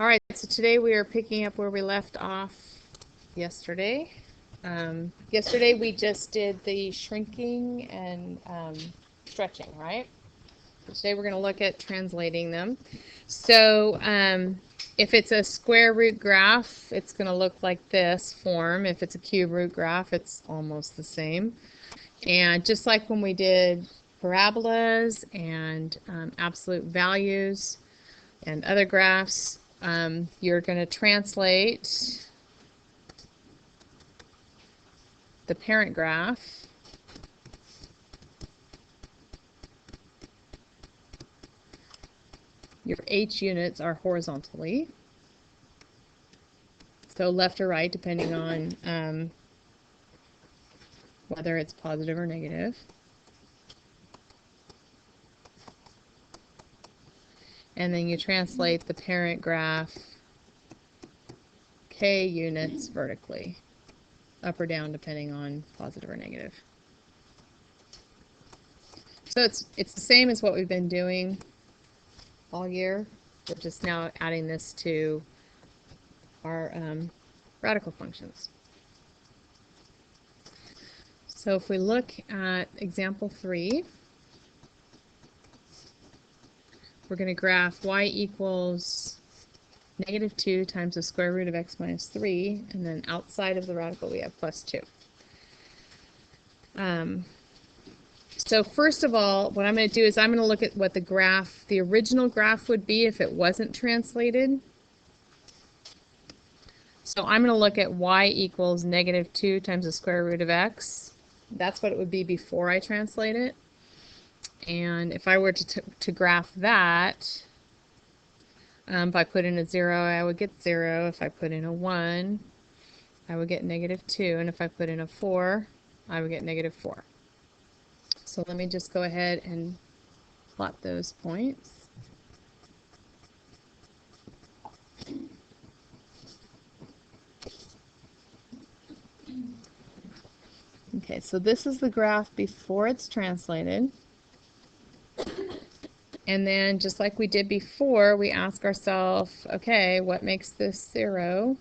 All right, so today we are picking up where we left off yesterday. Yesterday we just did the shrinking and stretching, right? Today we're going to look at translating them. So if it's a square root graph, it's going to look like this form. If it's a cube root graph, it's almost the same. And just like when we did parabolas and absolute values and other graphs, you're going to translate the parent graph your h units are horizontally, so left or right depending on whether it's positive or negative. And then you translate the parent graph k units vertically, up or down depending on positive or negative. So it's the same as what we've been doing all year. We're just now adding this to our radical functions. So if we look at example 3, we're going to graph y equals -2 times the square root of x minus 3, and then outside of the radical we have plus 2. So first of all, what I'm going to do is I'm going to look at what the original graph would be if it wasn't translated. So I'm going to look at y equals -2 times the square root of x. That's what it would be before I translate it. And if I were to graph that, if I put in a 0, I would get 0. If I put in a 1, I would get -2. And if I put in a 4, I would get -4. So let me just go ahead and plot those points. Okay, so this is the graph before it's translated. And then just like we did before, we ask ourselves, okay, what makes this 0?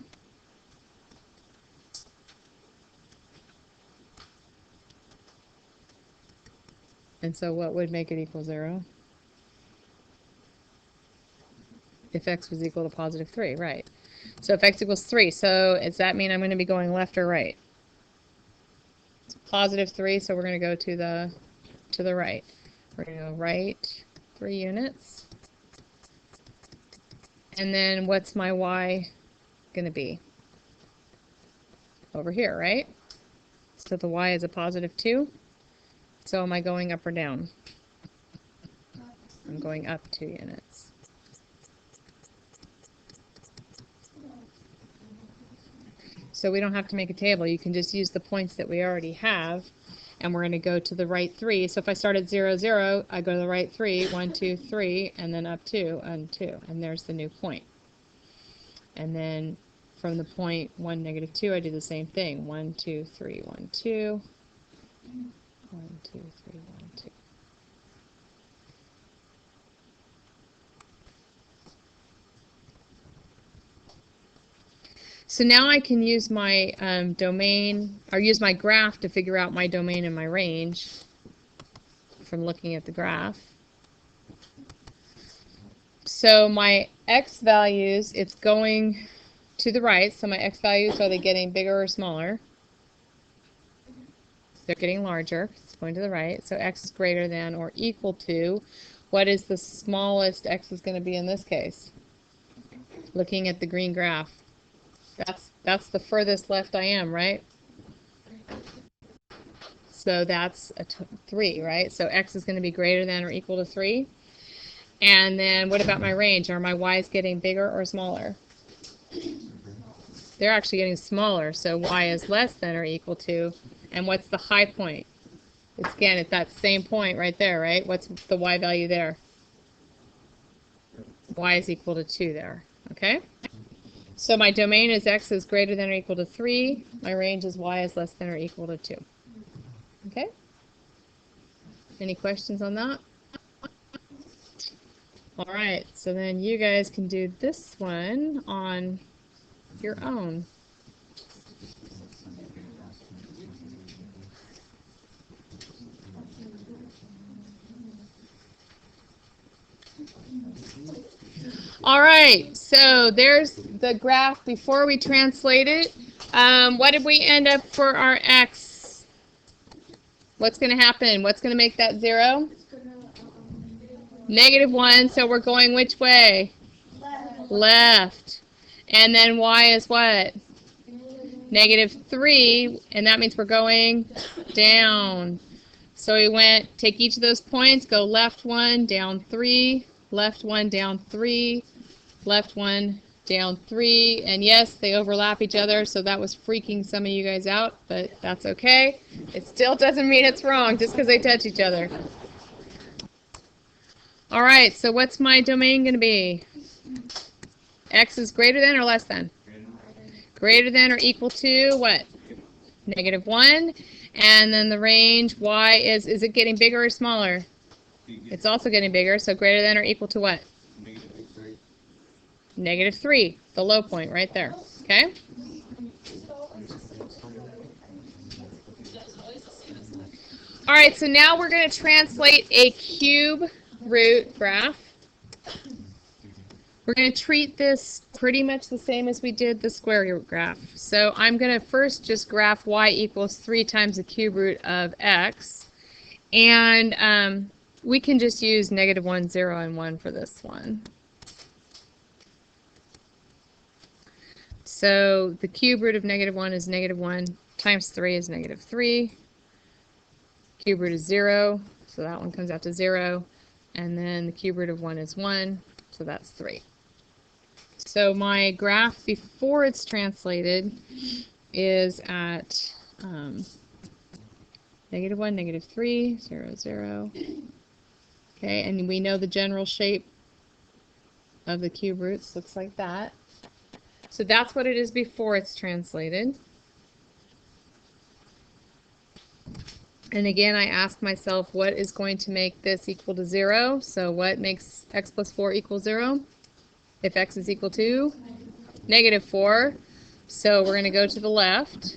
And so what would make it equal 0? If x was equal to positive 3, right. So if x equals 3, so does that mean I'm going to be going left or right? It's positive 3, so we're going to go to the right. We're going to go right 3 units. And then what's my y going to be? Over here, right? So the y is a positive 2. So am I going up or down? I'm going up 2 units. So we don't have to make a table. You can just use the points that we already have, and we're going to go to the right 3. So if I start at 0, 0, I go to the right 3, 1, 2, 3, and then up 2, and 2, and there's the new point. And then from the point 1, -2, I do the same thing. 1, 2, 3, 1, 2. 1, 2, 3, 1, 2. So now I can use my domain, or use my graph to figure out my domain and my range from looking at the graph. So my x values, it's going to the right. So my x values, are they getting bigger or smaller? They're getting larger. It's going to the right. So x is greater than or equal to, what is the smallest x is going to be in this case? Looking at the green graph. That's the furthest left I am, right? So that's a 3, right? So x is going to be greater than or equal to 3. And then what about my range? Are my y's getting bigger or smaller? They're actually getting smaller, so y is less than or equal to. And what's the high point? It's again at that same point right there, right? What's the y value there? Y is equal to 2 there, okay? So my domain is x is greater than or equal to 3. My range is y is less than or equal to 2. Okay? Any questions on that? All right, so then you guys can do this one on your own. All right, so there's the graph before we translate it. What did we end up for our x? What's going to happen? What's going to make that 0? -1, so we're going which way? Left. And then y is what? -3, and that means we're going down. So we went, take each of those points, go left 1, down 3, left 1, down 3, left 1, down 3, and yes, they overlap each other, so that was freaking some of you guys out, but that's okay. It still doesn't mean it's wrong just because they touch each other. All right, so what's my domain going to be? X is greater than or less than? Greater than or equal to what? -1. And then the range y is it getting bigger or smaller? It's also getting bigger, so greater than or equal to what? -3, the low point right there. Okay? All right, so now we're going to translate a cube root graph. We're going to treat this pretty much the same as we did the square root graph. So I'm going to first just graph y equals 3 times the cube root of x. And we can just use -1, 0, and 1 for this one. So the cube root of -1 is -1 times 3 is -3. Cube root is 0, so that one comes out to 0. And then the cube root of 1 is 1, so that's 3. So my graph before it's translated is at -1, -3, 0, 0. Okay, and we know the general shape of the cube roots looks like that. So that's what it is before it's translated. And again, I ask myself, what is going to make this equal to 0? So what makes x plus 4 equal 0? If x is equal to -4. So we're going to go to the left.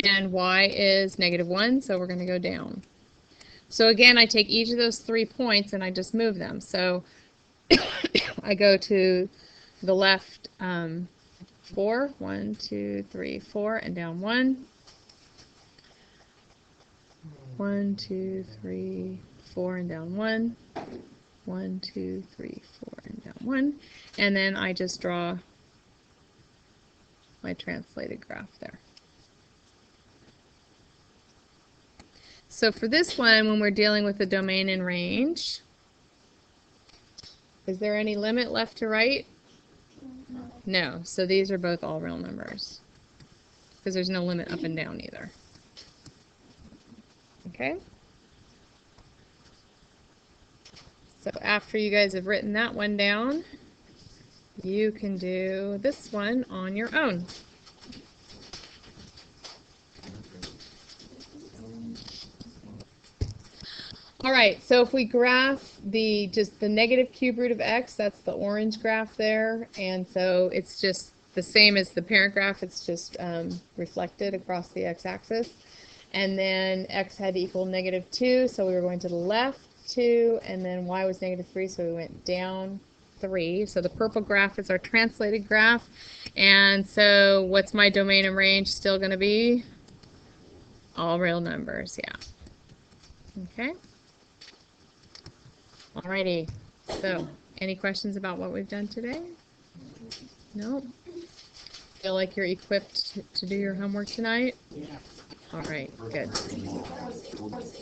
And y is -1, so we're going to go down. So again, I take each of those 3 points and I just move them. So I go to the left 4, 1, 2, 3, 4, and down 1. 1, 2, 3, 4, and down 1. 1, 2, 3, 4, and down 1. And then I just draw my translated graph there. So for this one, when we're dealing with the domain and range, is there any limit left to right? No. So these are both all real numbers, because there's no limit up and down either. Okay? So after you guys have written that one down, you can do this one on your own. All right, so if we graph just the negative cube root of x, that's the orange graph there, and so it's just the same as the parent graph, it's just reflected across the x-axis. And then x had to equal -2, so we were going to the left 2, and then y was -3, so we went down 3. So the purple graph is our translated graph. And so what's my domain and range still going to be? All real numbers, yeah. Okay. Alrighty. So, any questions about what we've done today? No? Feel like you're equipped to do your homework tonight? Yeah. All right, good.